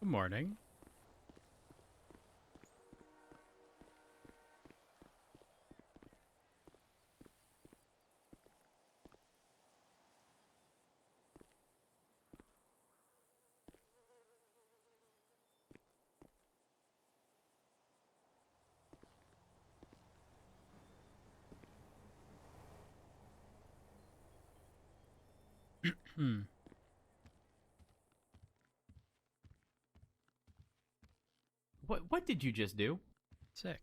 Good morning. Hmm. What did you just do? Sick.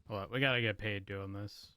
Well, we gotta get paid doing this.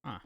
Huh.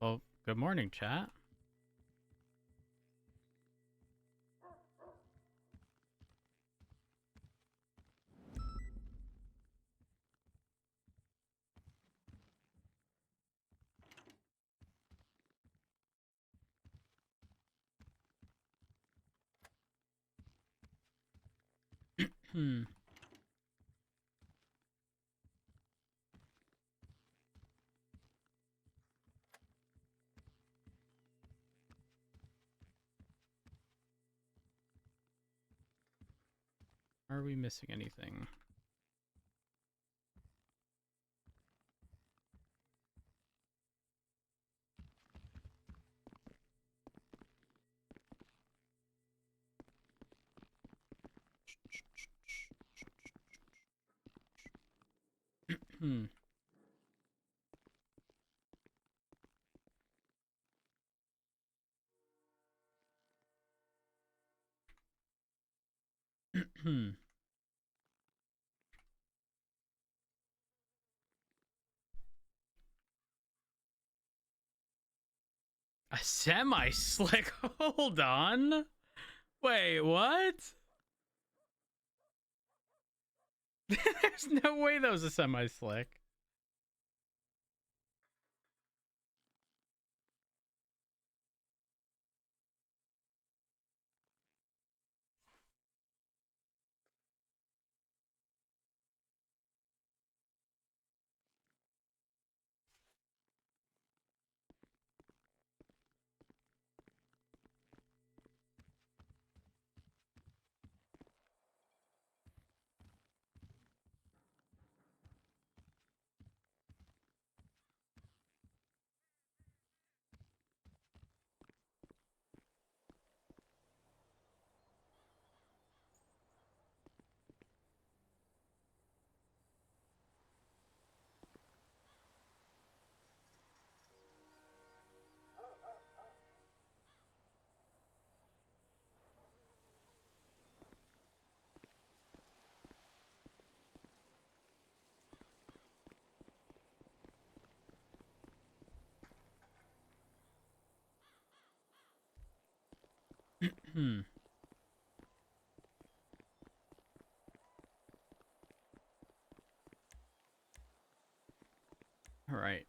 Well, good morning, chat. Hmm. Are we missing anything? Hmm. Hmm. A semi-slick. Hold on. Wait, what? There's no way that was a semi-slick. Hmm. All right.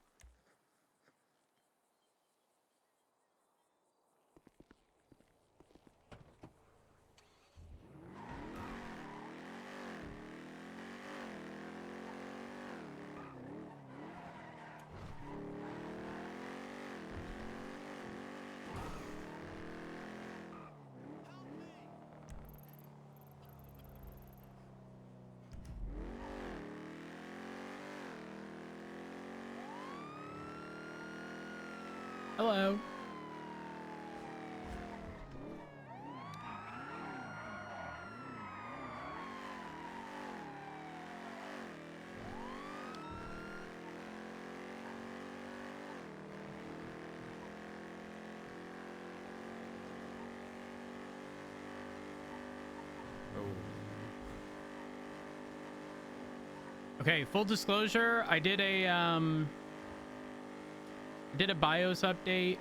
Hello. Okay, full disclosure, I did a BIOS update.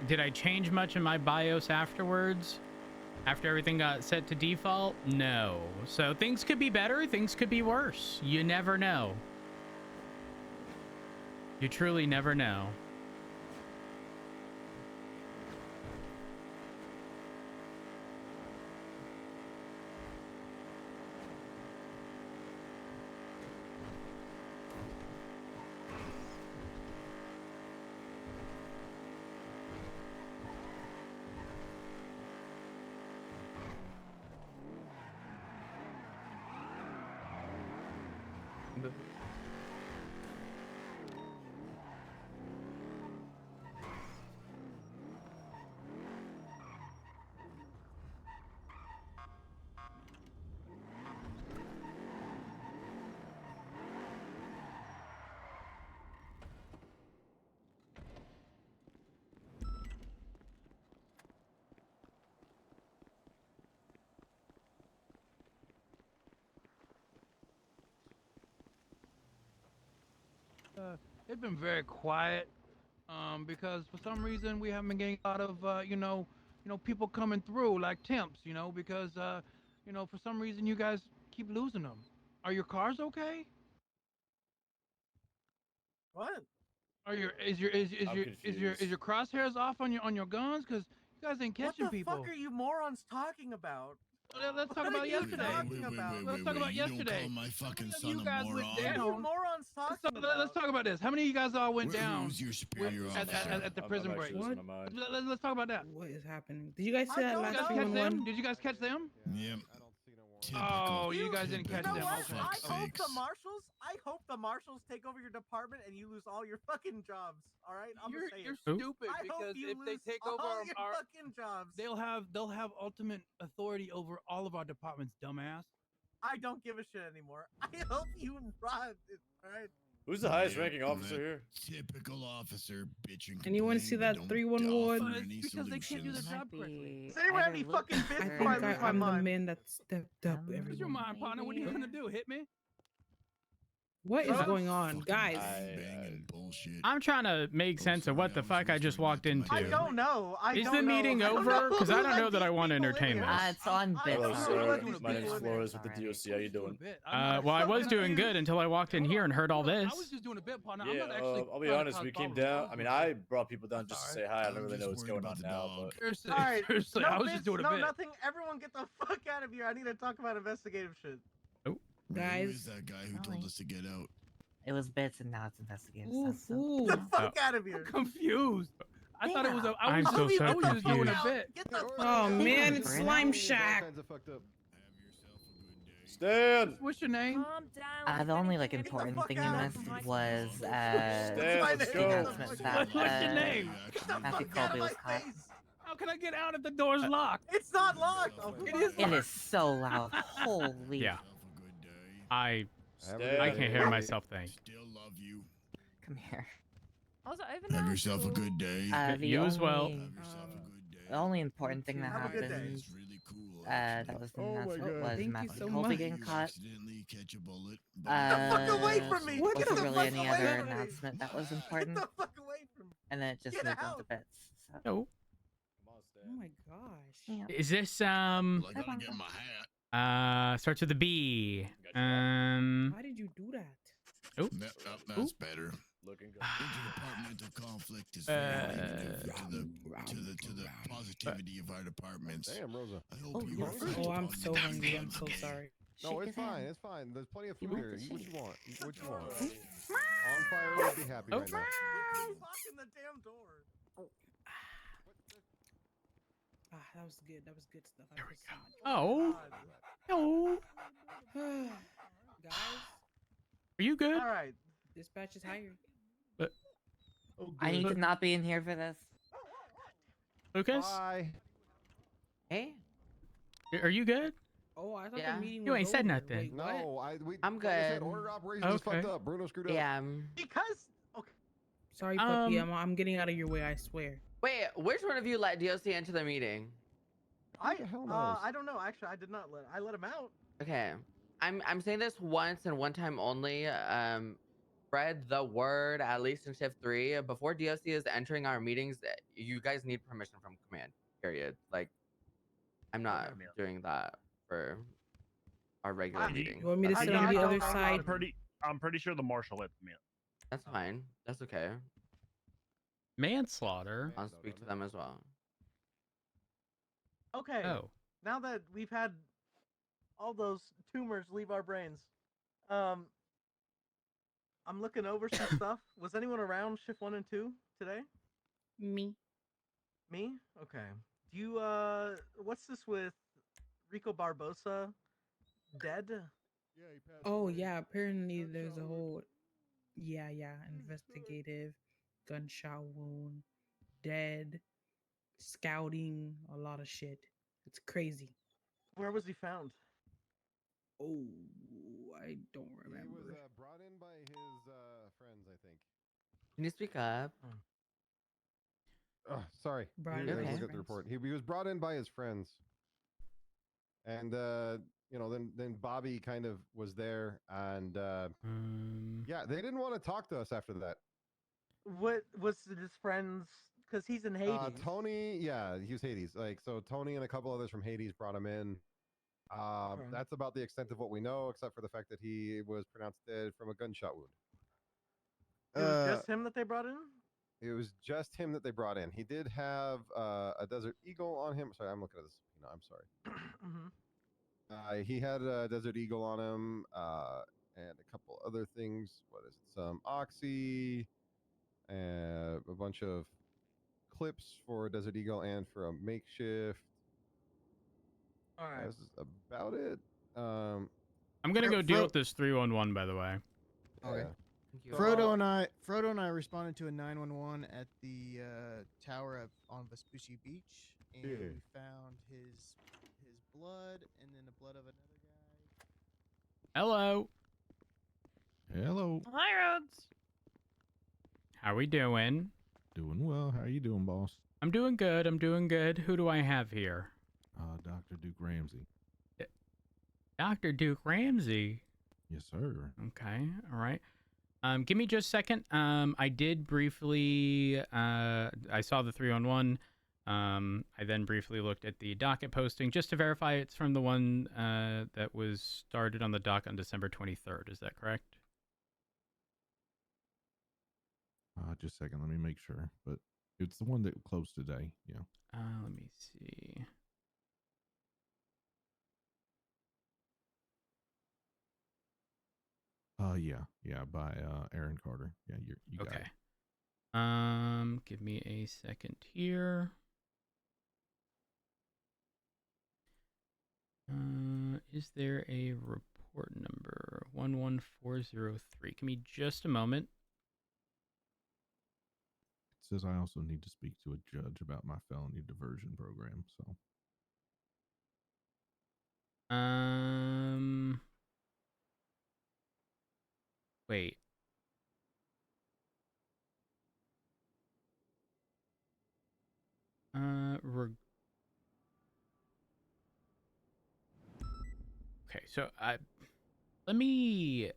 Did I change much in my BIOS afterwards? After everything got set to default? No. So things could be better, things could be worse. You never know. You truly never know. It's been very quiet, because for some reason we haven't been getting a lot of, people coming through like temps, because, for some reason you guys keep losing them. Are your cars okay? What? Are your is your crosshairs off on your guns? Cause you guys ain't catching What the people. fuck are you morons talking about? Let's talk What about are you yesterday. talking about? Let's talk about You yesterday. don't call my fucking How many son of you a guys went moron. What are down? you morons talking about? Let's talk about this. How many of you guys all went down Who's your superior at officer? the prison break? What? Let's talk about that. What is happening? Did you guys see I that don't You last guys know. catch 311? them? Did you guys catch them? Yep. Typical. Oh, you guys didn't You catch know them. what? Okay. I Fuck's hope sakes. I hope the marshals take over your department and you lose all your fucking jobs. All right, I'm gonna say You're it. stupid I hope because you if they lose take all over your our, fucking jobs. they'll have ultimate authority over all of our departments, dumbass. I don't give a shit anymore. I hope you rot. All right. Who's the highest Yep, ranking officer that here? Typical officer bitching. Anyone see that 311? Well, it's because they can't do their job correctly. Say we're any fucking fifth I before think I lose my I'm the mind. man that stepped up. What's your Everyone. mind, partner? What are you gonna do? Hit me? What is Drugs? going on, guys? Banging bullshit. I'm trying to make sense of what the fuck I just walked into. I don't know. Is don't the know. meeting I don't over? know 'Cause I who don't let know that I these want to people in entertain here. this. It's on I bits. don't Hello, know who sir. let these My name's people in here. Flores with the DOC. How you doing? Well, I was doing good until I walked in here and heard all I this. was just doing a bit, partner. I'm Yeah, not actually. I'll be trying to honest. cause We came problems. down. I mean, I brought people down just to say hi. I don't I'm really just know what's worried going on about the now, dog. but Seriously, All right. seriously, No I was bits, just doing a no bit. nothing. Everyone get the fuck out of here. I need to talk about investigative shit. Who is Guys. that guy who told us to get out? It was bits and now it's investigative Ooh, stuff. So, ooh. Get the fuck out of here. I'm confused. I thought it was a. I I'm was so just, I so was just doing a confused. bit. Get the fuck Oh out. man, Damn, it's Brandon. Slime Shack. Have yourself a good day. Stan. What's your name? Calm down. the only like the important fuck thing in out. this was Stan, let's the go. announcement that What's your name? Get the Matthew fuck out of Colby my was caught. face. How can I get out if the door's locked? It's not locked. Oh, It is It is so loud. Holy. Yeah. Have a good day. I Stan. can't hear myself think. Still love you. Come here. Also, I have Have an yourself a good day. The You as well. only- Have yourself a good day. The only important thing that Have a good day. happened, It's really cool. that was the actually. announcement was Thank you Matthew so Colby much. getting You caught. accidentally catch a bullet. Get the fuck away from me. What? Get Wasn't the really fuck any away other from me. announcement that was Get important, the fuck away from me. and then it just Get moved out. into bits. So. No. Come on, Oh my gosh. Is this Well, I gotta get my hat. starts with a B. Why did you do that? Oh, That's better. Looking good. Interdepartmental conflict is very negative to the positivity of our departments. Damn, Rosa. I hope you reflect Oh, I'm upon so the hungry. I'm so conflict. sorry. No, it's fine. It's fine. There's plenty of food want here. the Eat what shake? you want. Eat what you want. On fire would be happy right now. Locking the damn door. Ah, that was good. That was good stuff. There we go. Oh, no. Guys, Are you good? All right. dispatch is hired. I need to not be in here for this. Lucas, Bye. Hey, are you good? Oh, I thought Yeah. the meeting You was ain't said over. nothing. Wait, what? No, I'm like I said, good. order operations is fucked Okay. up. Bruno screwed up. yeah. Because okay. Sorry, puppy. I'm getting out of your way. I swear. Wait, which one of you let DOC into the meeting? the hell knows? I don't know. Actually, I did not let. I let him out. Okay, I'm saying this once and one time only. Spread the word, at least in shift 3, before DOC is entering our meetings. You guys need permission from command. Period. Like, I'm not doing that for our regular meeting. You want me to I sit got- on I the got- other I got side? it. I'm pretty sure the marshal let them in. That's fine. That's okay. Manslaughter. I'll speak to them as well. Okay. Oh, Now that we've had all those tumors leave our brains, I'm looking over some stuff. Was anyone around shift 1 and 2 today? Me. Me? Okay. Do you what's this with Rico Barbosa dead? Yeah, he passed Oh away. yeah. Apparently there's a Gunshot wound. whole. Yeah. Investigative, gunshot wound, dead, scouting, a lot of shit. It's crazy. Where was he found? Oh, I don't He was remember. brought in by his friends, I think. Can you speak up? Sorry. Brought in Let by me his look at the report. He was brought in by his friends. And then Bobby kind of was there, and yeah, they didn't want to talk to us after that. What was his friends? Because he's in Hades. Tony, yeah, he was Hades. Like, so Tony and a couple others from Hades brought him in. Okay. That's about the extent of what we know, except for the fact that he was pronounced dead from a gunshot wound. It was just him that they brought in. It was just him that they brought in. He did have a Desert Eagle on him. Sorry, I'm looking at this. No, I'm sorry. Mm-hmm. He had a Desert Eagle on him, and a couple other things. What is it? Some Oxy, and a bunch of clips for a Desert Eagle and for a makeshift. All right. That's about it. I'm gonna go deal with this 311, by the way. Okay. Thank you. Frodo and I responded to a 911 at the tower on Vespucci Beach, and Yeah. we found his blood and then the blood of another guy. Hello. Hello. Hi, Rhodes. How we doing? Doing well. How are you doing, boss? I'm doing good. I'm doing good. Who do I have here? Dr. Duke Ramsey. Dr. Duke Ramsey. Yes, sir. Okay. All right. Give me just a second. I did briefly, I saw the 311. I then briefly looked at the docket posting just to verify it's from the one that was started on the dock on December 23rd. Is that correct? Just a second. Let me make sure. But it's the one that closed today. Yeah. Let me see. Yeah, by Aaron Carter. Yeah, you got Okay. it. Give me a second here. Is there a report number? 11403. Give me just a moment. It says I also need to speak to a judge about my felony diversion program. So. Wait. Okay, so let me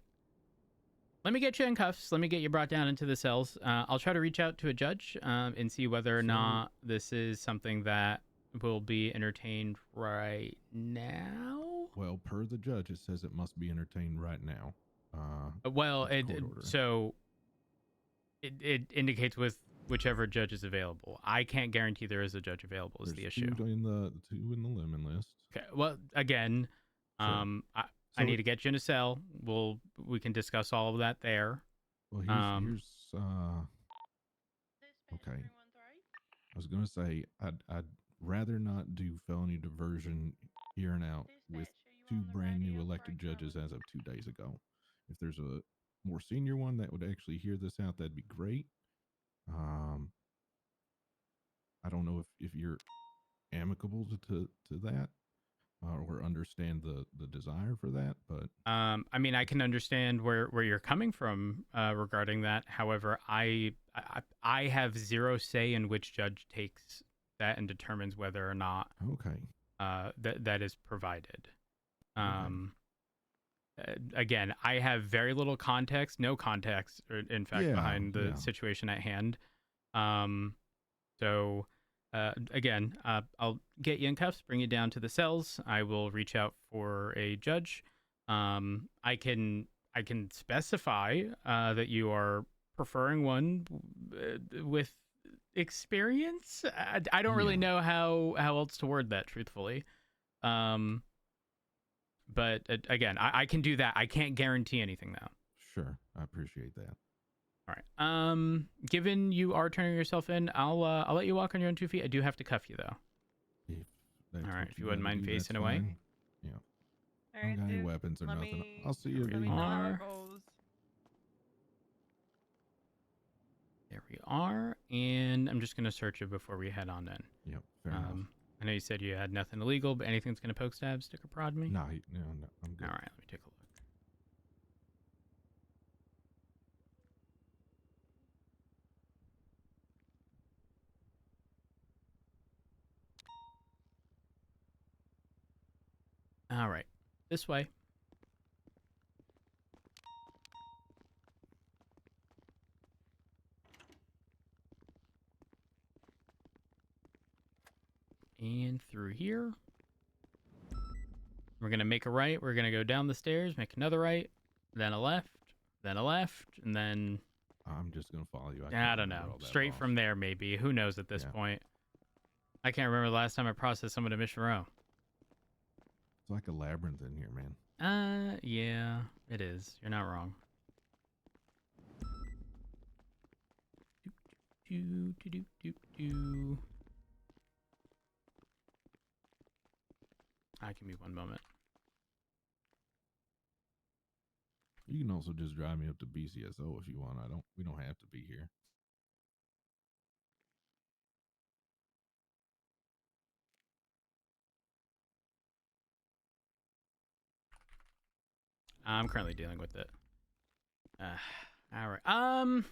get you in cuffs. Let me get you brought down into the cells. I'll try to reach out to a judge and see whether or not this is something that will be entertained right now. Well, per the judge, it says it must be entertained right now. Well, it's a court order. so it indicates with whichever judge is available. I can't guarantee there is a judge available. Is the There's issue? two in the lemon list. Okay. Well, again, Sure. I need to get you in a cell. We can discuss all of that there. Well, here's okay. I was gonna say I'd rather not do felony diversion here and out with two brand new elected judges as of 2 days ago. If there's a more senior one that would actually hear this out, that'd be great. I don't know if you're amicable to that or understand the desire for that, but I mean, I can understand where you're coming from regarding that. However, I have zero say in which judge takes that and determines whether or not that is provided. Again, I have very little context, no context, in fact, behind the situation at hand. So again, I'll get you in cuffs, bring you down to the cells. I will reach out for a judge. I can specify that you are preferring one with experience. I don't really know how else to word that, truthfully. But again, I can do that. I can't guarantee anything though. Sure, I appreciate that. All right. Given you are turning yourself in, I'll let you walk on your own 2 feet. I do have to cuff you though. All right, if you wouldn't mind facing away. Yeah. All right, I don't got any dude, weapons or let nothing. me- I'll see you. let me know how it goes. There we are, and I'm just gonna search you before we head on in. Yep. Fair enough. I know you said you had nothing illegal, but anything's gonna poke, stab, stick, or prod me? No, I'm good. All right, let me take a look. All right, this way. And through here. We're going to make a right. We're going to go down the stairs, make another right, then a left, and then... I'm just going to follow you. I don't know. Straight from there, maybe. Who knows at this point? I can't remember the last time I processed someone to Mission Row. It's like a labyrinth in here, man. Yeah, it is. You're not wrong. Give me one moment. You can also just drive me up to BCSO if you want. We don't have to be here. I'm currently dealing with it. All right.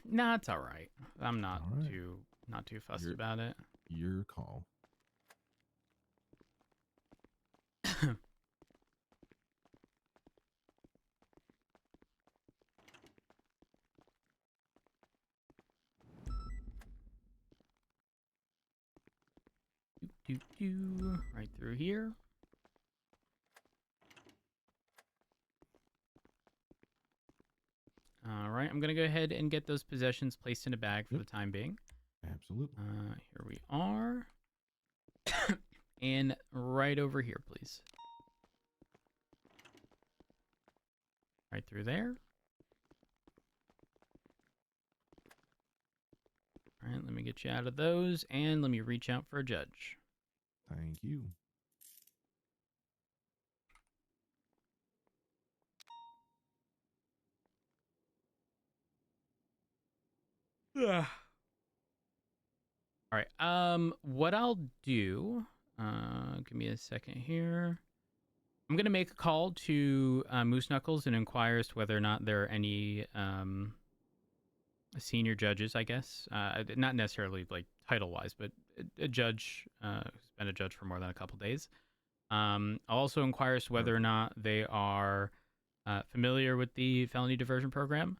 Nah, it's all right. I'm not too fussed about it. Your call. Right through here. All right, I'm gonna go ahead and get those possessions placed in a bag for the time being. Absolutely. Here we are. And right over here, please. Right through there. All right, let me get you out of those, and let me reach out for a judge. Thank you. Ugh. All right. What I'll do, give me a second here. I'm gonna make a call to Moose Knuckles and inquire as to whether or not there are any senior judges, I guess. Not necessarily like title-wise, but a judge who's been a judge for more than a couple days. I'll also inquire as to whether or not they are familiar with the felony diversion program.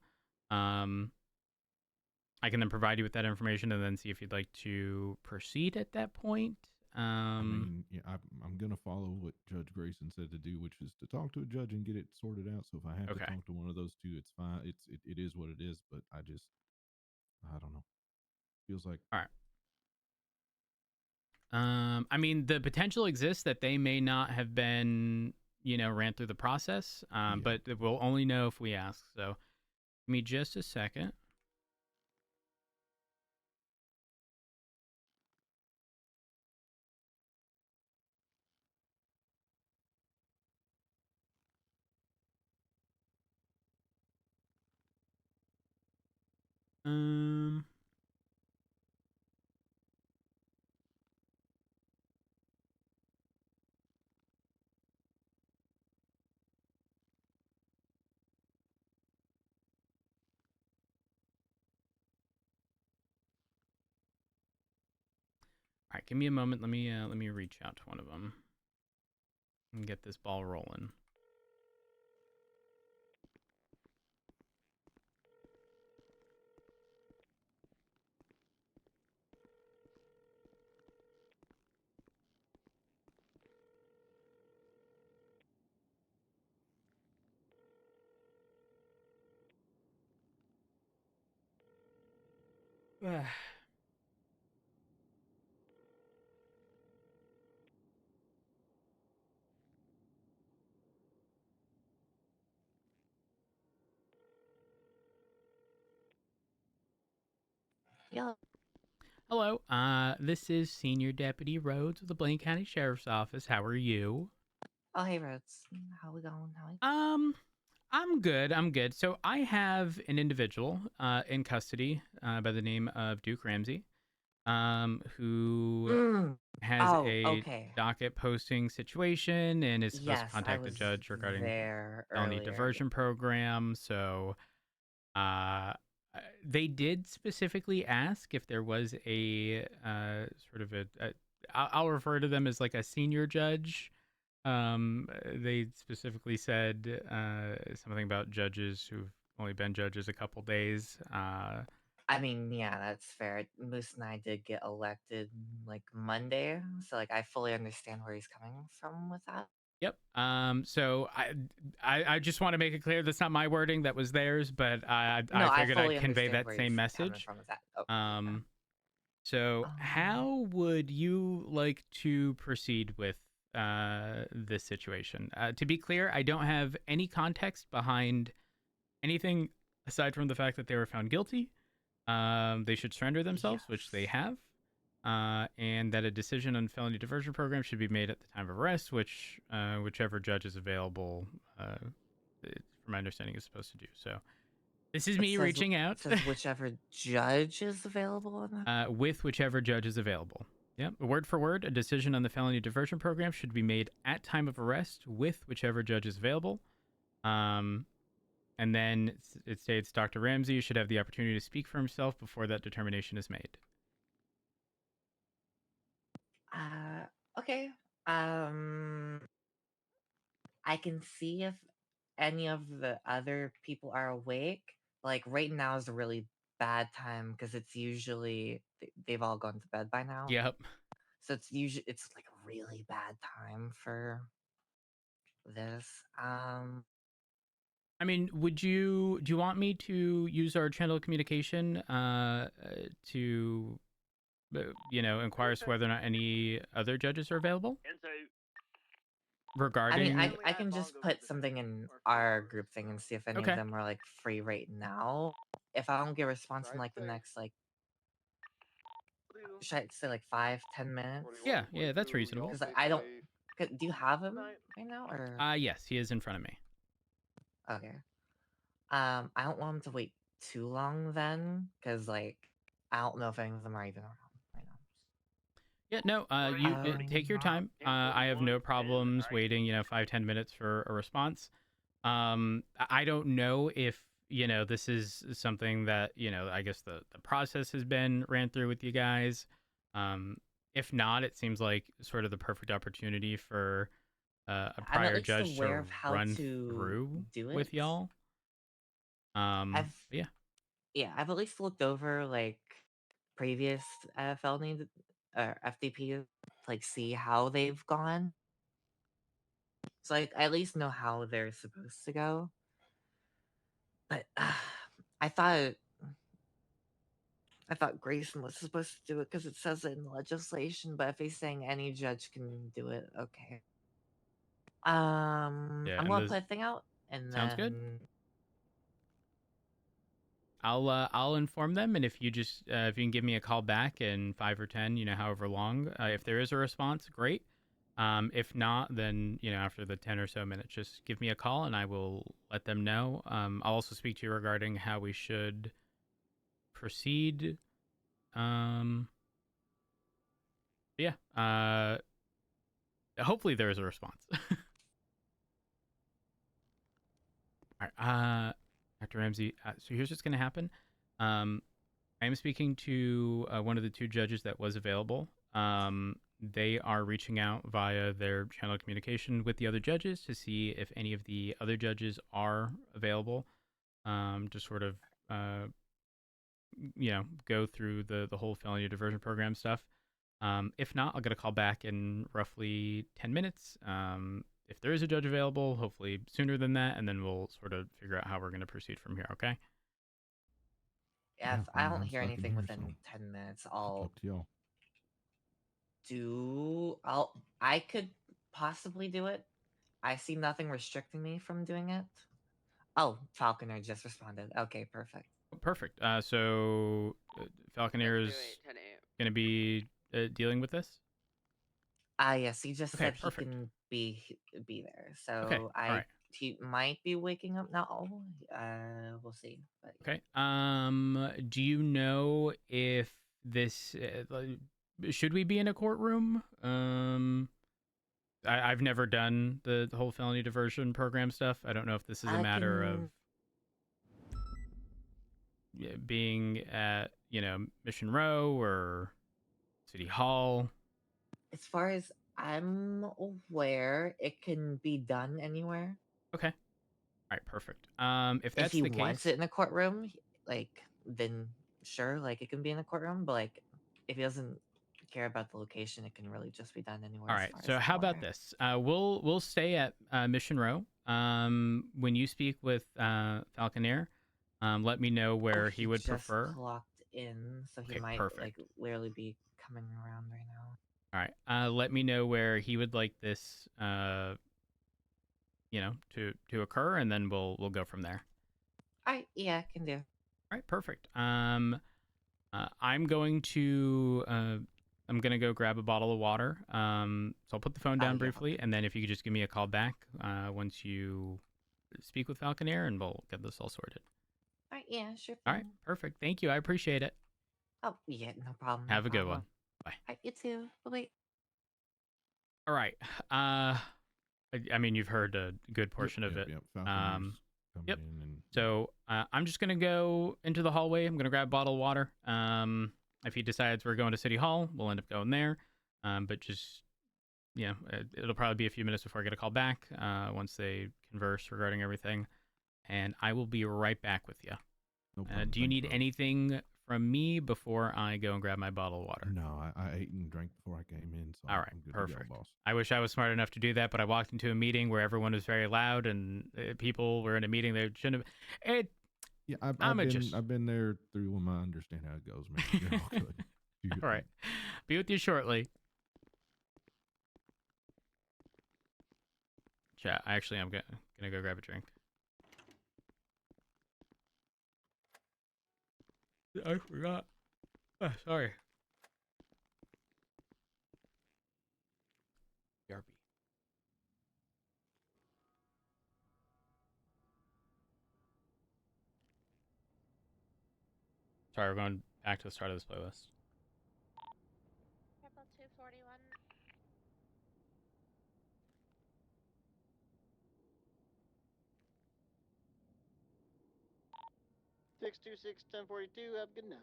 I can then provide you with that information and then see if you'd like to proceed at that point. I mean, yeah, I'm gonna follow what Judge Grayson said to do, which is to talk to a judge and get it sorted out. So if I have Okay. to talk to one of those two, it's fine. It is what it is. But I don't know. Feels like All right. I mean, the potential exists that they may not have been, ran through the process. But we'll only know if we ask. So, give me just a second. All right, give me a moment. Let me reach out to one of them and get this ball rolling. Yeah. Hello. This is Senior Deputy Rhodes of the Blaine County Sheriff's Office. How are you? Oh, hey, Rhodes. How we going? I'm good. I'm good. So I have an individual in custody by the name of Duke Ramsey, who has Oh, a okay. docket posting situation and is supposed to Yes, I contact a was judge regarding there felony earlier. diversion program. So they did specifically ask if there was a sort of I'll refer to them as like a senior judge. They specifically said something about judges who've only been judges a couple days. I mean, yeah, that's fair. Moose and I did get elected like Monday, so like I fully understand where he's coming from with that. Yep. So I just want to make it clear that's not my wording. That was theirs, but I figured I'd fully convey understand that where same he's coming message. from with that. Oh, So how would you like to proceed with this situation? To be clear, I don't have any context behind anything aside from the fact that they were found guilty. They should surrender themselves, which they have. And that a decision on felony diversion program should be made at the time of arrest, which whichever judge is available, from my understanding, is supposed to do. So this is me reaching out. It says whichever judge is available on that. With whichever judge is available. Yep. Word for word, a decision on the felony diversion program should be made at time of arrest with whichever judge is available. And then it states Dr. Ramsey should have the opportunity to speak for himself before that determination is made. Okay. I can see if any of the other people are awake. Like right now is a really bad time because it's usually they've all gone to bed by now. Yep. So it's like a really bad time for this. I mean, do you want me to use our channel of communication to inquire as to whether or not any other judges are available? Regarding I mean, I can just put something in our group thing and see if any Okay. of them are like free right now. If I don't get a response in like the next like, should I say like 5-10 minutes? Yeah, that's reasonable. Because I don't. Do you have him right now or? Yes, he is in front of me. Okay. I don't want him to wait too long then, because like I don't know if any of them are even around right now. Yeah, no, you take your time. I have no problems waiting, 5-10 minutes for a response. I don't know if, this is something that, I guess the process has been ran through with you guys. If not, it seems like sort of the perfect opportunity for a prior judge to run through with y'all. Yeah. Yeah, I've at least looked over like previous felony FDP like see how they've gone. So like I at least know how they're supposed to go. But I thought I thought Grayson was supposed to do it because it says it in the legislation. But if he's saying any judge can do it, okay. Yeah, I'm and gonna the put a thing out, and sounds good. then I'll inform them, and if you just if you can give me a call back in 5 or 10, however long, if there is a response, great. If not, then after the 10 or so minutes, just give me a call, and I will let them know. I'll also speak to you regarding how we should proceed. Yeah. Hopefully there is a response. All right. Dr. Ramsey. So here's what's going to happen. I am speaking to one of the two judges that was available. They are reaching out via their channel of communication with the other judges to see if any of the other judges are available to sort of, go through the whole felony diversion program stuff. If not, I'll get a call back in roughly 10 minutes. If there is a judge available, hopefully sooner than that, and then we'll sort of figure out how we're going to proceed from here, okay? yeah, if I don't hear stuck in anything here, within so 10 minutes, it's I'll up to y'all. I could possibly do it. I see nothing restricting me from doing it. Oh, Falconer just responded. Okay, perfect. Perfect. So Falconer is going to be dealing with this? Yes, he just Okay, said perfect. he can be there. Okay, So all right. he might be waking up now. We'll see. But Okay. Do you know if this should we be in a courtroom? I've never done the whole felony diversion program stuff. I don't know if this is a matter of being at Mission Row or City Hall. as far as I'm aware, it can be done anywhere. Okay. All right. Perfect. If If that's he the wants case, it in a courtroom, then sure, it can be in a courtroom. But if he doesn't care about the location, it can really just be done anywhere. all As right. far So as I'm how about aware. this? We'll stay at Mission Row. When you speak with Falconer, let me know where he would just prefer. clocked in, so he Okay, might perfect. literally be coming around right now. All right. Let me know where he would like this, to occur, and then we'll go from there. Yeah, I can do. All right. Perfect. I'm going to go grab a bottle of water. So I'll put the phone down briefly, and then if you could just give me a call back once you speak with Falconer, and we'll get this all sorted. Yeah, sure. All right. Perfect. Thank you. I appreciate it. Oh, yeah, no problem. Have a good one. Bye. You too. Bye. All right. I mean, you've heard a good portion of it. Yep. Falconer's coming Yep. in and So I'm just gonna go into the hallway. I'm gonna grab a bottle of water. If he decides we're going to City Hall, we'll end up going there. But just it'll probably be a few minutes before I get a call back. Once they converse regarding everything, and I will be right back with you. No problem. Do you Thanks, need bro. anything from me before I go and grab my bottle of water? No, I ate and drank before I came in, so All right, I'm good perfect. to go, boss. I wish I was smart enough to do that, but I walked into a meeting where everyone was very loud and people were in a meeting they shouldn't have. Yeah, I've been there through them. I understand how it goes, man. You're all good. Do your All right. thing. Be with you shortly. Chat. Actually, I'm gonna go grab a drink. I forgot. Oh, sorry. BRB. Sorry, we're going back to the start of this playlist. Purple 241. 626-1042. Have a good night.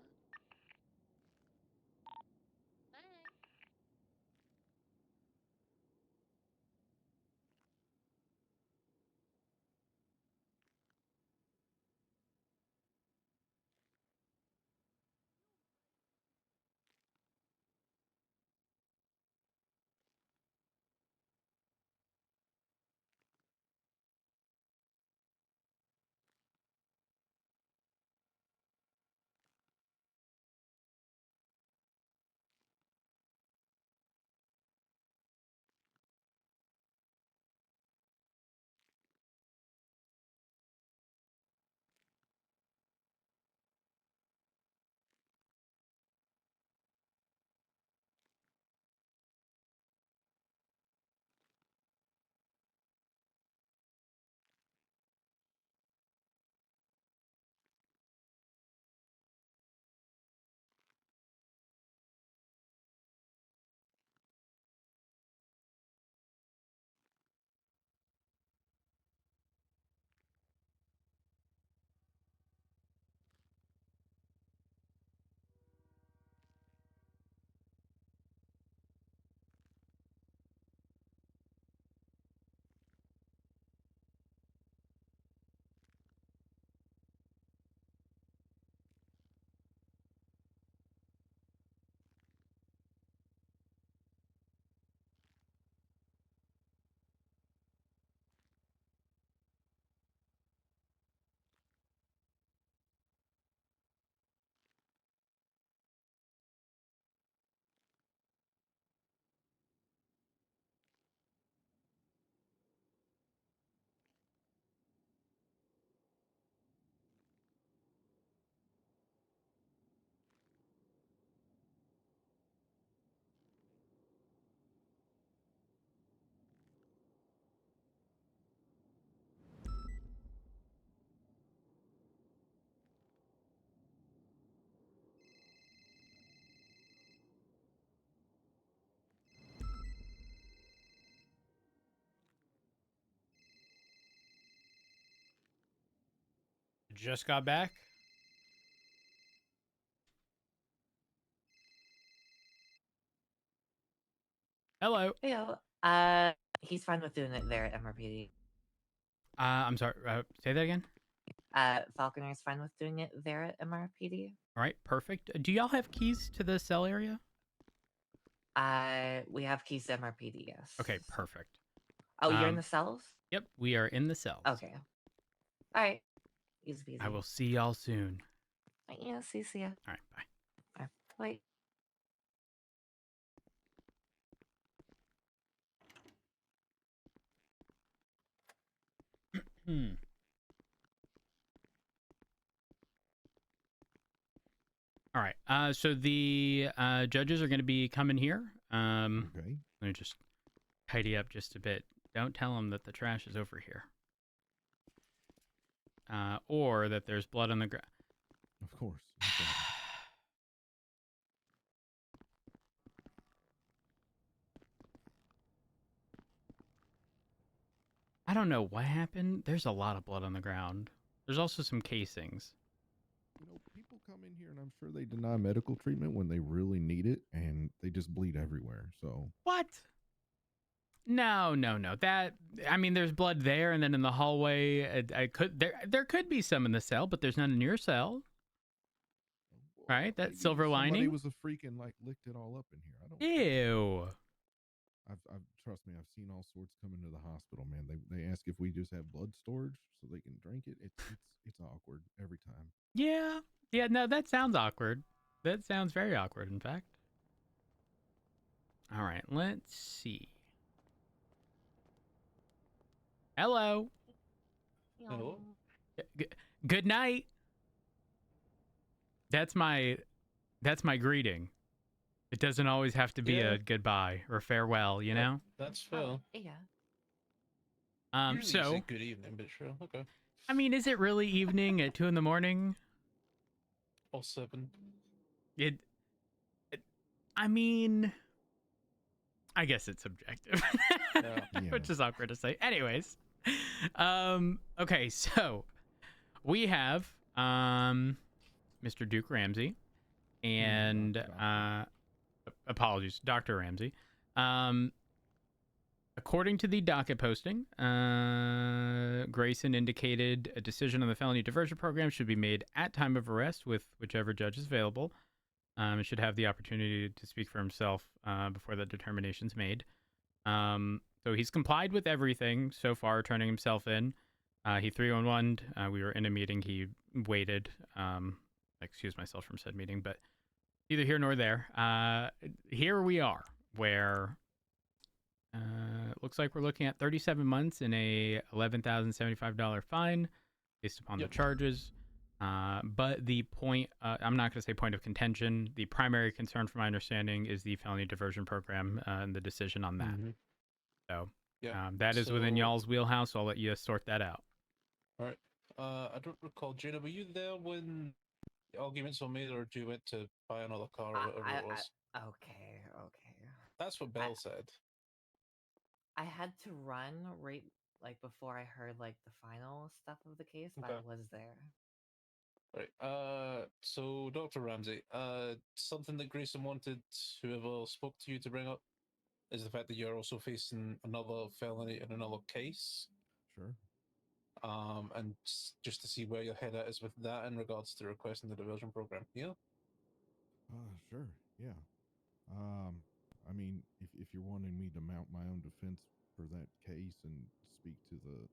just got back. Hello. Yo, he's fine with doing it there at MRPD. I'm sorry. Say that again. Falconer's fine with doing it there at MRPD. All right, perfect. Do y'all have keys to the cell area? We have keys to MRPD, yes. Okay, perfect. Oh, you're in the cells? Yep, we are in the cells. Okay. All right. Easy peasy. I will see y'all soon. Yeah, see ya. All right, bye. All right, bye. All right. So the judges are going to be coming here. Okay. Let me just tidy up just a bit. Don't tell them that the trash is over here. Or that there's blood on the ground. Of course. Okay. I don't know what happened. There's a lot of blood on the ground. There's also some casings. You know, people come in here and I'm sure they deny medical treatment when they really need it, and they just bleed everywhere. So what? No. That, I mean, there's blood there, and then in the hallway, there could be some in the cell, but there's none in your cell. Right? That silver lining. Somebody was a freak and like licked it all up in here. I don't. Ew. I've trust me. I've seen all sorts come into the hospital, man. They ask if we just have blood storage so they can drink it. It's awkward every time. Yeah. No, that sounds awkward. That sounds very awkward, in fact. All right, let's see. Hello. Hello. Good night. That's my greeting. It doesn't always have to be a goodbye or farewell, you know? That's fair. Yeah. Usually you So say good evening, but sure, okay. I mean, is it really evening at 2 in the morning? Or 7. I mean, I guess it's subjective, Yeah. which is awkward to say. Anyways, okay, so we have Mr. Duke Ramsey and apologies, Dr. Ramsey. According to the docket posting, Grayson indicated a decision on the felony diversion program should be made at time of arrest with whichever judge is available. And should have the opportunity to speak for himself before the determination's made. So he's complied with everything so far, turning himself in. He 311'd. We were in a meeting. He waited. Excuse myself from said meeting, but neither here nor there. Here we are, where it looks like we're looking at 37 months and a $11,075 fine based upon the charges. But the point, I'm not going to say point of contention. The primary concern, from my understanding, is the felony diversion program and the decision on that. So that is within y'all's wheelhouse. So I'll let you sort that out. All right. I don't recall, Jada, were you there when the arguments were made, or did you went to buy another car or whatever it was? Okay. That's what Belle said. I had to run right like before I heard like the final stuff of the case, but I was there. Right. So Dr. Ramsey, something that Grayson wanted whoever spoke to you to bring up is the fact that you're also facing another felony in another case. Sure. And just to see where your head at is with that in regards to requesting the diversion program. Yeah. Sure. Yeah. I mean, if you're wanting me to mount my own defense for that case and speak to the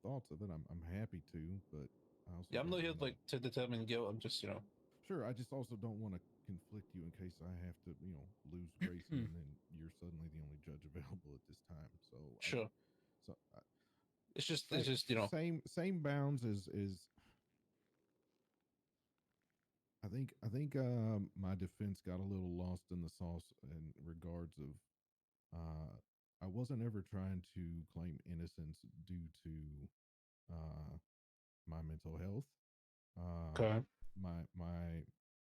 thoughts of it, I'm happy to. But I also I'm not here like to determine guilt. I'm just Sure. I just also don't want to conflict you in case I have to lose Grayson and then you're suddenly the only judge available at this time. So sure. It's just same bounds as I think my defense got a little lost in the sauce in regards of I wasn't ever trying to claim innocence due to my mental health. Okay.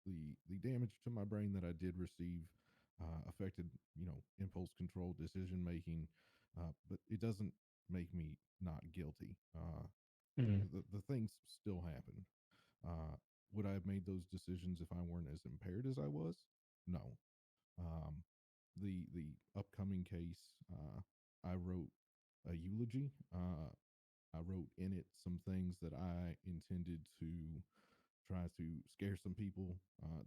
The damage to my brain that I did receive affected impulse control, decision making, but it doesn't make me not guilty. The things still happen. would I have made those decisions if I weren't as impaired as I was? No. The upcoming case, I wrote a eulogy. I wrote in it some things that I intended to try to scare some people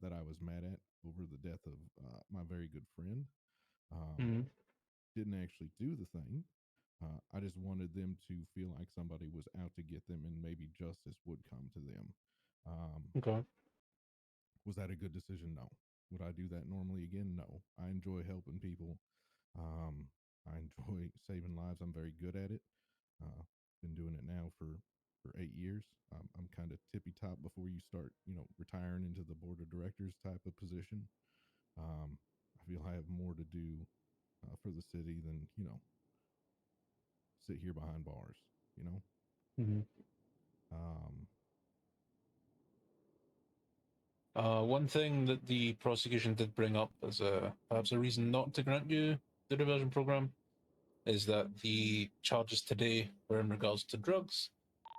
that I was mad at over the death of my very good friend. Mhm. Didn't actually do the thing. I just wanted them to feel like somebody was out to get them and maybe justice would come to them. Okay. Was that a good decision? No. Would I do that normally again? No. I enjoy helping people. I enjoy saving lives. I'm very good at it. Been doing it now for 8 years. I'm kind of tippy top before you start, retiring into the board of directors type of position. I feel I have more to do for the city than sit here behind bars. Mhm. Um, One thing that the prosecution did bring up as perhaps a reason not to grant you the diversion program is that the charges today were in regards to drugs,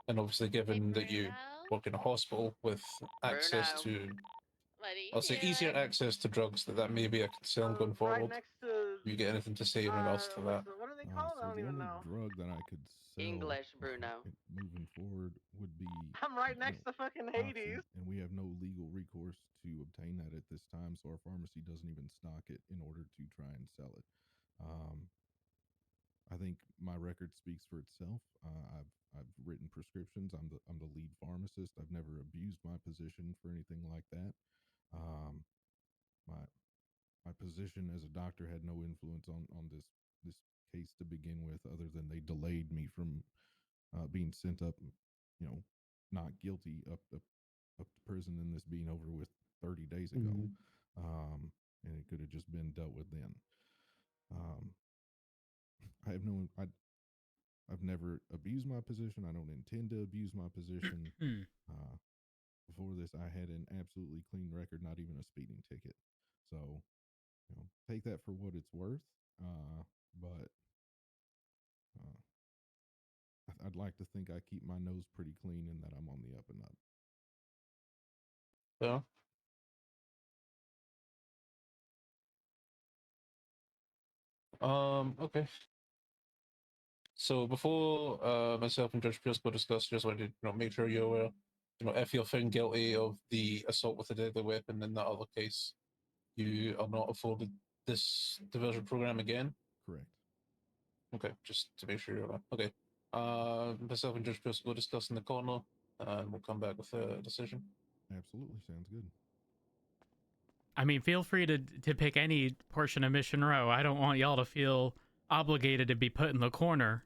and obviously, given that you work in a hospital with access to, I'll say, easier access to drugs, that may be a concern going Right forward. next to. Do you get anything to say in regards to that? What are they called? I so don't the even only know. drug that I could sell English, Bruno. moving forward would be I'm right next to fucking Oxy, Hades. and we have no legal recourse to obtain that at this time, so our pharmacy doesn't even stock it in order to try and sell it. I think my record speaks for itself. I've written prescriptions. I'm the lead pharmacist. I've never abused my position for anything like that. My position as a doctor had no influence on this case to begin with, other than they delayed me from being sent up, not guilty up to prison, and this being over with 30 days ago. And it could have just been dealt with then. I have no, I've never abused my position. I don't intend to abuse my position. Before this, I had an absolutely clean record, not even a speeding ticket. So, take that for what it's worth. But I'd like to think I keep my nose pretty clean and that I'm on the up and up. Yeah. Okay. So before myself and Judge Pierce go discuss, just wanted to make sure you're aware. If you're found guilty of the assault with a deadly weapon in that other case, you are not afforded this diversion program again. Correct. Okay, just to make sure you're aware. Okay. Myself and Judge Pierce go discuss in the corner, and we'll come back with a decision. Absolutely, sounds good. I mean, feel free to pick any portion of Mission Row. I don't want y'all to feel obligated to be put in the corner.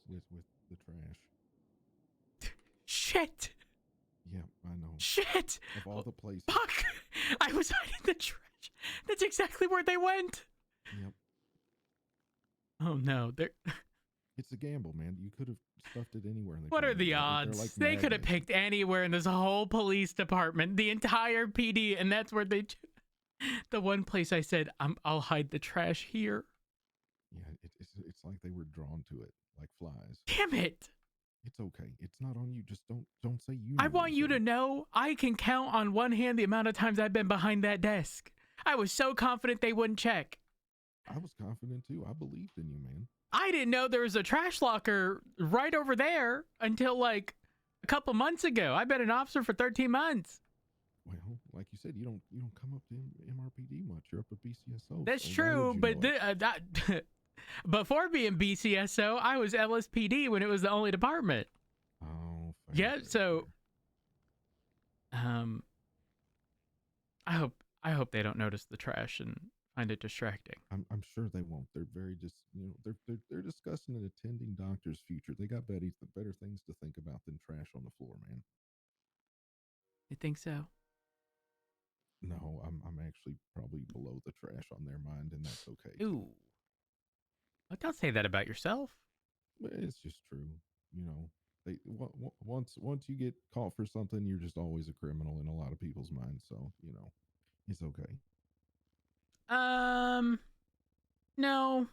With the trash. Shit. Yeah, I know. Shit. Of all the places. Fuck. I was hiding the trash. That's exactly where they went. Yep. Oh no, they're. It's a gamble, man. You could have stuffed it anywhere. What are the odds? Like they could have picked anywhere in this whole police department, the entire PD, and that's where they. The one place I said, I'll hide the trash here. Yeah, it's like they were drawn to it, like flies. Damn it! It's okay. It's not on you. Just don't say you. I want you to know I can count on one hand the amount of times I've been behind that desk. I was so confident they wouldn't check. I was confident too. I believed in you, man. I didn't know there was a trash locker right over there until like a couple months ago. I've been an officer for 13 months. Well, like you said, you don't come up to MRPD much. You're up at BCSO. That's so true, but before being BCSO, I was LSPD when it was the only department. Oh, fair, yeah. fair, So, I hope they don't notice the trash and find it distracting. I'm sure they won't. They're very they're discussing an attending doctor's future. They got better things to think about than trash on the floor, man. You think so? No, I'm actually probably below the trash on their mind, and that's okay. Ooh. Well, don't say that about yourself. But it's just true. They once you get caught for something, you're just always a criminal in a lot of people's minds. So it's okay. No,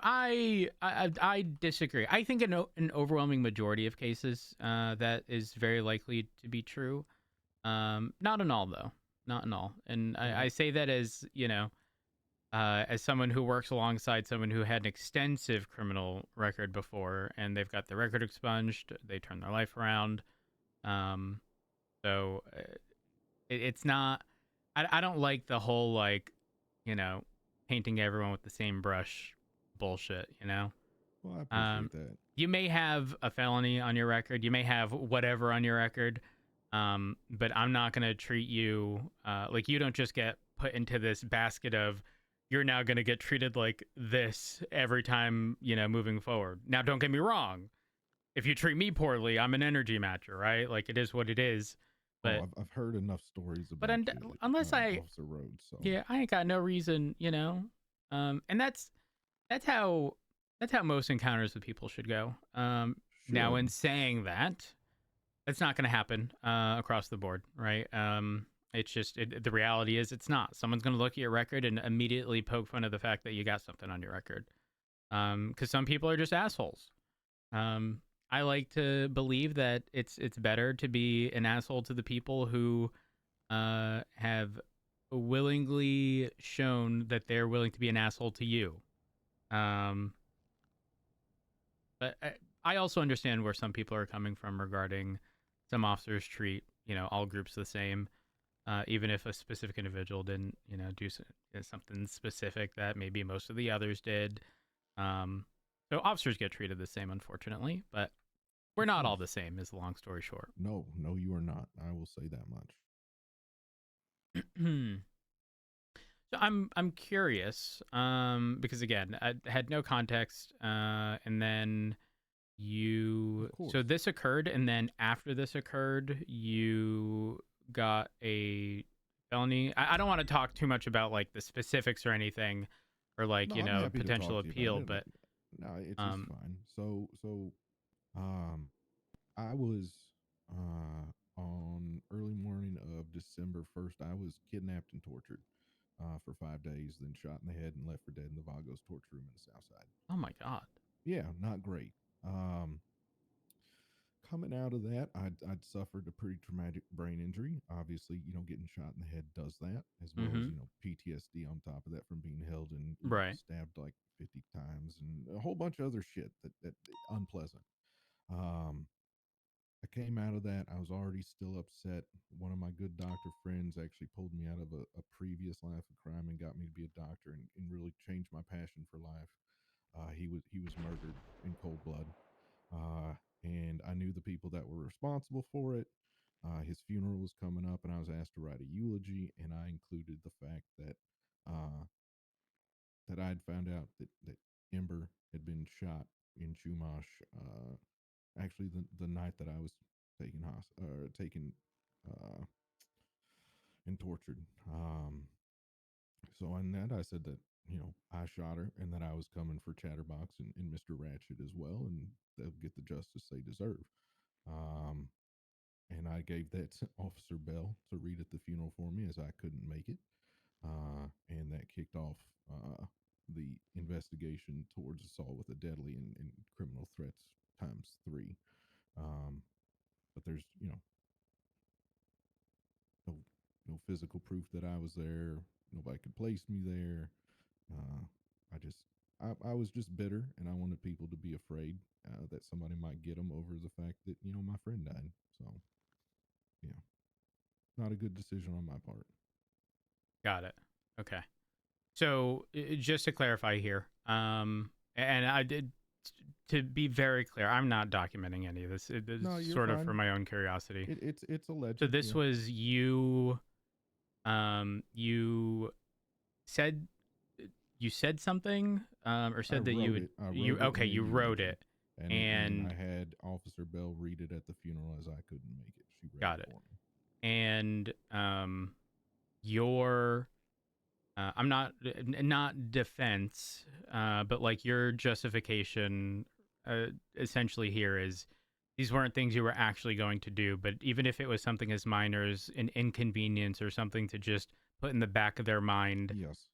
I disagree. I think an overwhelming majority of cases that is very likely to be true. Not in all though, not in all. And Mm-hmm. I say that as as someone who works alongside someone who had an extensive criminal record before, and they've got their record expunged. They turn their life around. So it's not. I don't like the whole like, you know, painting everyone with the same brush bullshit. You know. Well, I appreciate that. You may have a felony on your record. You may have whatever on your record. But I'm not gonna treat you like you don't just get put into this basket of you're now gonna get treated like this every time, you know, moving forward. Now, don't get me wrong. If you treat me poorly, I'm an energy matcher, right? Like it is what it is. But I've heard enough stories about but unless Officer Rhodes. So yeah, I ain't got no reason, you know. And that's how most encounters with people should go. Now, in saying that, it's not going to happen across the board, right? It's just the reality is it's not. Someone's going to look at your record and immediately poke fun of the fact that you got something on your record, because some people are just assholes. I like to believe that it's better to be an asshole to the people who have willingly shown that they're willing to be an asshole to you. But I also understand where some people are coming from regarding some officers treat, you know, all groups the same, even if a specific individual didn't, you know, do something specific that maybe most of the others did. So officers get treated the same, unfortunately, but we're not all the same, is the long story short. No, you are not. I will say that much. So I'm curious, because again, I had no context, and then so this occurred, and then after this occurred, you got a felony. I don't want to talk too much about like the specifics or anything, or like, you know, potential appeal, but no, it's fine. So I was on early morning of December 1st. I was kidnapped and tortured for 5 days, then shot in the head and left for dead in the Vagos torture room in the South Side. Oh my God. Yeah, not great. Coming out of that, I'd suffered a pretty traumatic brain injury. Obviously, you know, getting shot in the head does that, as well as, you know, PTSD on top of that from being held and stabbed like 50 times and a whole bunch of other shit that unpleasant. I came out of that. I was already still upset. One of my good doctor friends actually pulled me out of a previous life of crime and got me to be a doctor and really changed my passion for life. He was murdered in cold blood. And I knew the people that were responsible for it. His funeral was coming up, and I was asked to write a eulogy, and I included the fact that that I'd found out that Ember had been shot in Chumash. Actually, the night that I was taken and tortured. So in that, I said that, you know, I shot her and that I was coming for Chatterbox and Mr. Ratchet as well, and they'll get the justice they deserve. And I gave that to Officer Bell to read at the funeral for me, as I couldn't make it. And that kicked off the investigation towards assault with a deadly and criminal threats ×3. But there's, you know, no physical proof that I was there. Nobody could place me there. I was just bitter, and I wanted people to be afraid that somebody might get them over the fact that, you know, my friend died. So, yeah, not a good decision on my part. Got it. Okay. So just to clarify here, and I did, to be very clear, I'm not documenting any of this. It's sort of for my own curiosity. It's alleged. So this was you. You said something, or said that you wrote it, and I had Officer Bell read it at the funeral as I couldn't make it. She read got it it. for me. And your I'm not defense, but like your justification essentially here is these weren't things you were actually going to do, but even if it was something as minor as an inconvenience or something to just put in the back of their mind. Yes.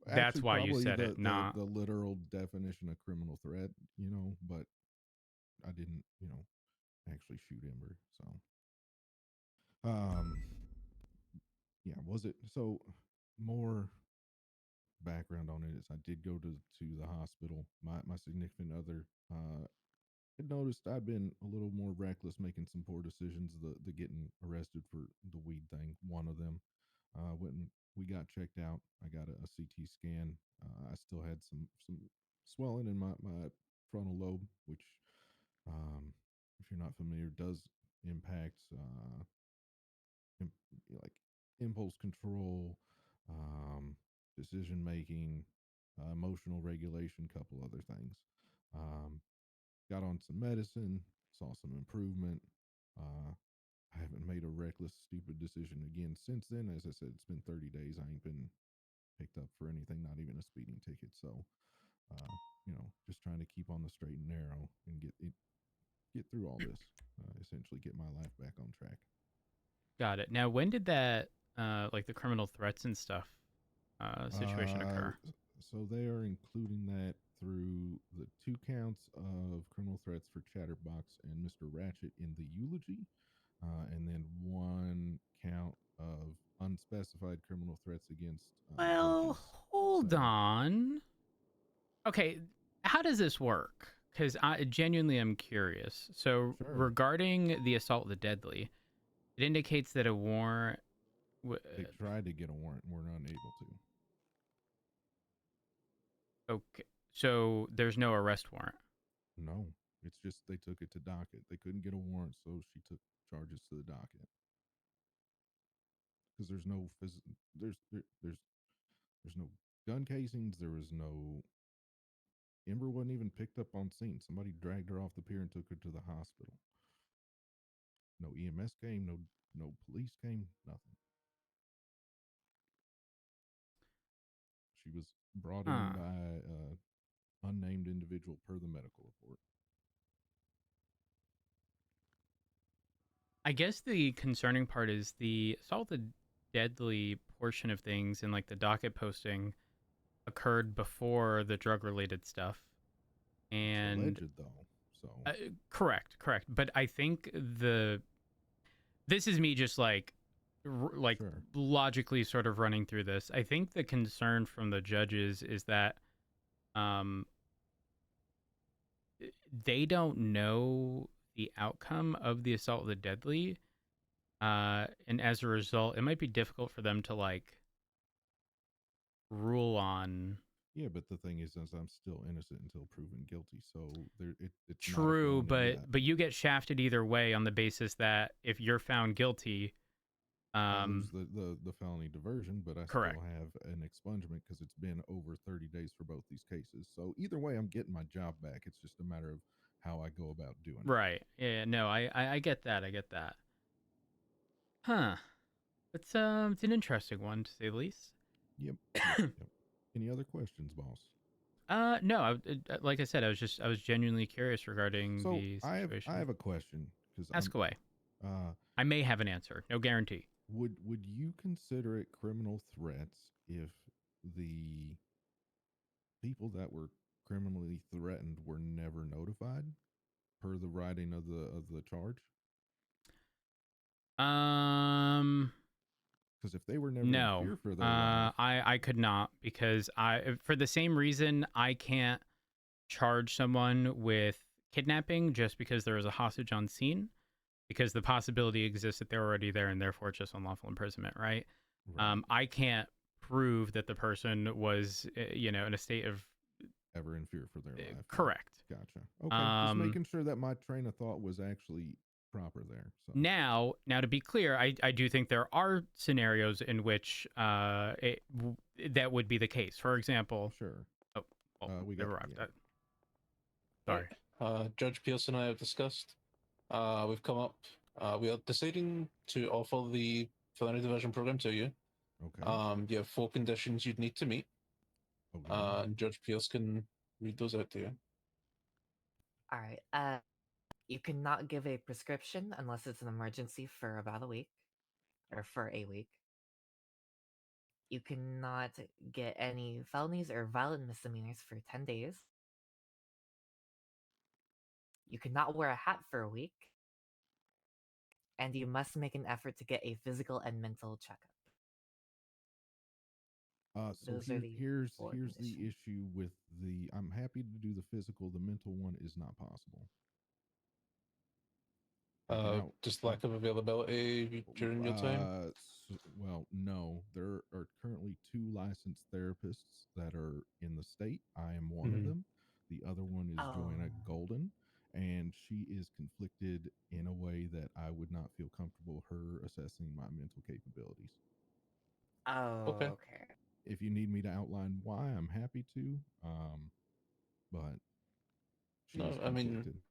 That's why you said it, not the literal definition of criminal threat, you know, but I didn't, you know, actually shoot Ember. So Um, yeah, was it so? More background on it is I did go to the hospital. My significant other had noticed I'd been a little more reckless, making some poor decisions. The getting arrested for the weed thing, one of them. When we got checked out, I got a CT scan. I still had some swelling in my frontal lobe, which, if you're not familiar, does impact like impulse control, decision making, emotional regulation, couple other things. Um, got on some medicine, saw some improvement. I haven't made a reckless, stupid decision again since then. As I said, it's been 30 days. I ain't been picked up for anything, not even a speeding ticket. So, just trying to keep on the straight and narrow and get through all this. Essentially, get my life back on track. Got it. Now, when did that, like the criminal threats and stuff, situation occur? So they are including that through the 2 counts of criminal threats for Chatterbox and Mr. Ratchet in the eulogy, and then 1 count of unspecified criminal threats against. Well, hold on. Okay, how does this work? Because I genuinely am curious. So, regarding the assault with the deadly, it indicates that a warrant. They tried to get a warrant and were unable to. Okay, so there's no arrest warrant. No, it's just they took it to docket. They couldn't get a warrant, so she took charges to the docket. Because there's no there's no gun casings. There was no. Ember wasn't even picked up on scene. Somebody dragged her off the pier and took her to the hospital. No EMS came. No police came. Nothing. She was brought in by unnamed individual per the medical report. I guess the concerning part is the assault with the deadly portion of things, and like the docket posting occurred before the drug related stuff. And it's alleged, though. So correct. But I think this is me just like logically sort of running through this. I think the concern from the judges is that they don't know the outcome of the assault with the deadly, and as a result, it might be difficult for them to like rule on. Yeah, but the thing is, I'm still innocent until proven guilty. So it's true, but you get shafted either way on the basis that if you're found guilty, I lose the felony diversion, but I still have an expungement because it's been over 30 days for both these cases. So either way, I'm getting my job back. It's just a matter of how I go about doing it. Right. Yeah. No, I get that. I get that. Huh. It's an interesting one to say the least. Yep. Any other questions, boss? No. Like I said, I was genuinely curious regarding the situation. I have a question. Ask away. I may have an answer. No guarantee. Would you consider it criminal threats if the people that were criminally threatened were never notified per the writing of the charge? Because if they were never in fear for their life, I could not, because for the same reason I can't charge someone with kidnapping just because there was a hostage on scene, because the possibility exists that they're already there and therefore it's just unlawful imprisonment, right? I can't prove that the person was, in a state of ever in fear for their life. Correct. Gotcha. Okay, just making sure that my train of thought was actually proper there. So. Now to be clear, I do think there are scenarios in which that would be the case. For example, we never arrived. Sorry. Judge Pierce and I have discussed. We've come up. We are deciding to offer the felony diversion program to you. Okay. You have 4 conditions you'd need to meet. Okay. And Judge Pierce can read those out to you. All right. You cannot give a prescription unless it's an emergency for about a week, or for a week. You cannot get any felonies or violent misdemeanors for 10 days. You cannot wear a hat for a week. and you must make an effort to get a physical and mental checkup. So Those are the here's four the conditions. issue with the. I'm happy to do the physical. The mental one is not possible. Just lack of availability during your time. Well, no. There are currently 2 licensed therapists that are in the state. I am one of Mhm. them. The other one is Joanna Golden, and she is conflicted in a way that I would not feel comfortable her assessing my mental capabilities. Oh, okay. If you need me to outline why, I'm happy to. But she's No, I mean, conflicted.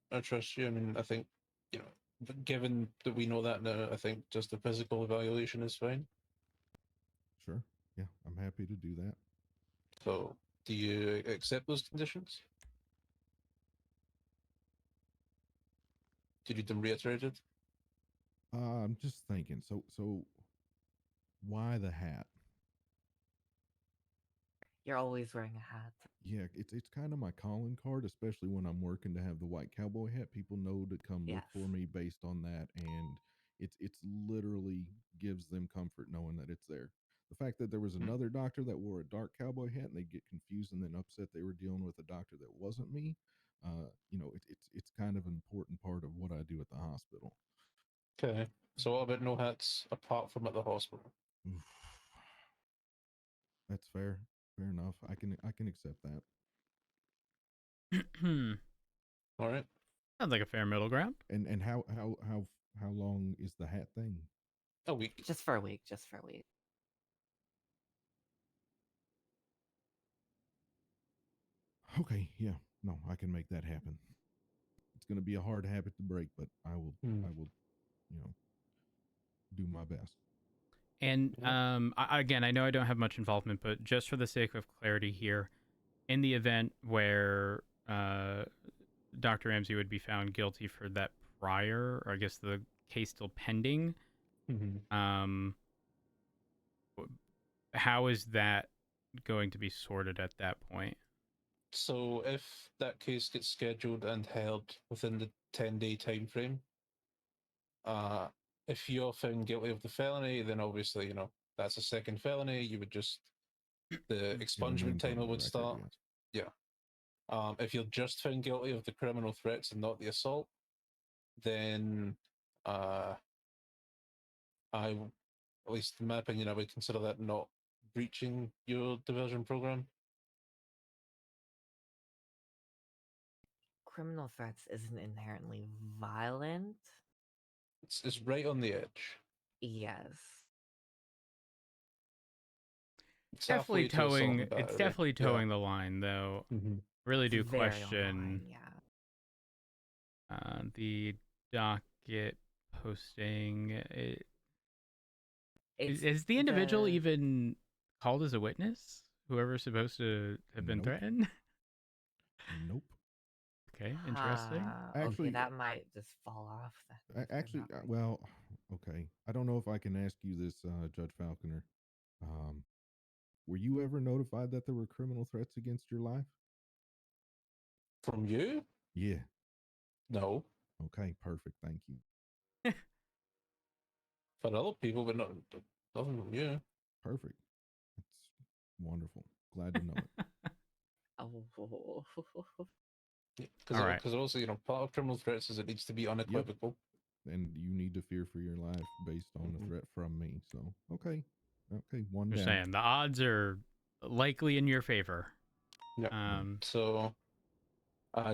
I trust you. I mean, I think, you know, given that we know that now, I think just the physical evaluation is fine. Sure. Yeah, I'm happy to do that. So, do you accept those conditions? Do you need them reiterated? I'm just thinking. So why the hat? You're always wearing a hat. Yeah, it's kind of my calling card, especially when I'm working to have the white cowboy hat. People know to come look for me based on that, and it's literally gives them comfort knowing that it's there. The fact that there was another doctor that wore a dark cowboy hat and they get confused and then upset they were dealing with a doctor that wasn't me, you know, it's kind of an important part of what I do at the hospital. Okay. So what about no hats apart from at the hospital? That's fair. Fair enough. I can accept that. All right. Sounds like a fair middle ground. And how long is the hat thing? A week. Just for a week. Just for a week. Okay, yeah. No, I can make that happen. It's going to be a hard habit to break, but I will you know, do my best. And again, I know I don't have much involvement, but just for the sake of clarity here, in the event where Dr. Ramsey would be found guilty for that prior, or I guess the case still pending, how is that going to be sorted at that point? So if that case gets scheduled and held within the 10-day time frame, if you're found guilty of the felony, then obviously, you know, that's a second felony. You would just, the expungement timer would start. Yeah. If you're just found guilty of the criminal threats and not the assault, then at least in my opinion, I would consider that not breaching your diversion program. Criminal threats isn't inherently violent. It's right on the edge. Yes. It's definitely towing. It's definitely towing the line, though. Really do question. The docket posting. Is the individual even called as a witness? Whoever's supposed to have been threatened? Nope. Okay, interesting. Actually, that might just fall off. Actually, well, okay. I don't know if I can ask you this, Judge Falconer. Were you ever notified that there were criminal threats against your life? From you? Yeah. No. Okay, perfect. Thank you. For other people, but not nothing from you. Perfect. That's wonderful. Glad to know it. Because also, you know, part of criminal threats is it needs to be unequivocal. And you need to fear for your life based on the threat from me. So, okay. Okay, one You're down. saying the odds are likely in your favor. Yeah. So,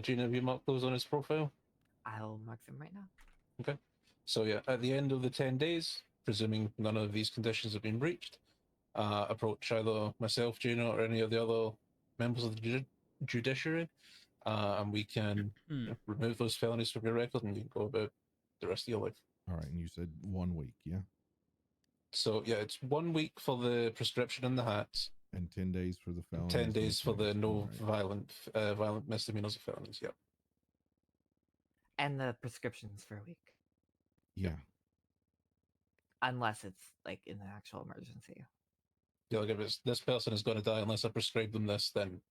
Gina, have you marked those on his profile? I'll mark them right now. Okay. So yeah, at the end of the 10 days, presuming none of these conditions have been breached, approach either myself, Gina, or any of the other members of the judiciary, and we can remove those felonies from your record and you can go about the rest of your life. All right, and you said 1 week, yeah? So yeah, it's 1 week for the prescription and the hats. And 10 days for the felonies. 10 days for the no violent misdemeanors or felonies, yeah. And the prescriptions for a week. Yeah. Unless it's like in an actual emergency. Yeah, like if it's this person is going to die unless I prescribe them this, then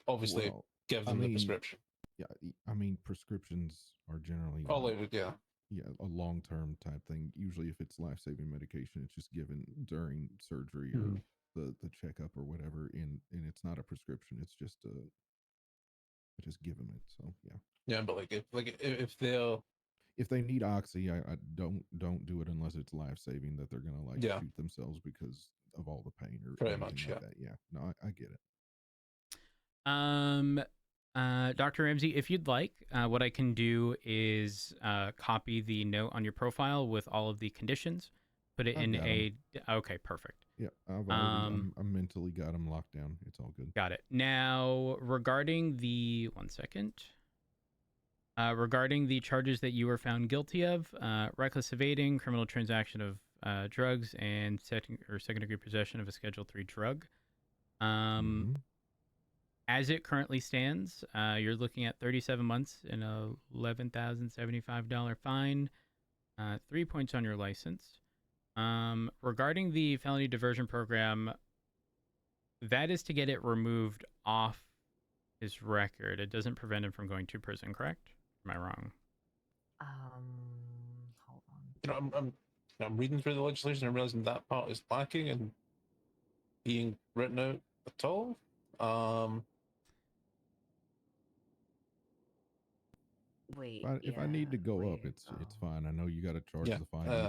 obviously give them the prescription. Yeah, I mean, prescriptions are generally. Yeah. a long-term type thing. Usually, if it's life-saving medication, it's just given during surgery or the checkup or whatever, and it's not a prescription. It's just just give them it. So yeah. Yeah, but if they'll if they need oxy, I don't do it unless it's life-saving that they're gonna like shoot themselves because of all the pain or Pretty anything much, like that. Yeah, no, I get it. Dr. Ramsey, if you'd like, what I can do is copy the note on your profile with all of the conditions, put it I've in got 'em. a. Okay, perfect. Yeah, I've already I'm mentally got them locked down. It's all good. Got it. Now, regarding the 1 second. Regarding the charges that you were found guilty of, reckless evading, criminal transaction of drugs, and second-degree possession of a Schedule 3 drug. As it currently stands, you're looking at 37 months and a $11,075 fine, 3 points on your license. Regarding the felony diversion program, that is to get it removed off his record. It doesn't prevent him from going to prison, correct? Am I wrong? Hold on. You know, I'm reading through the legislation and realizing that part is lacking and being written out at all. Wait, If I need to go up, it's fine. I know you got to charge Yeah, the fine.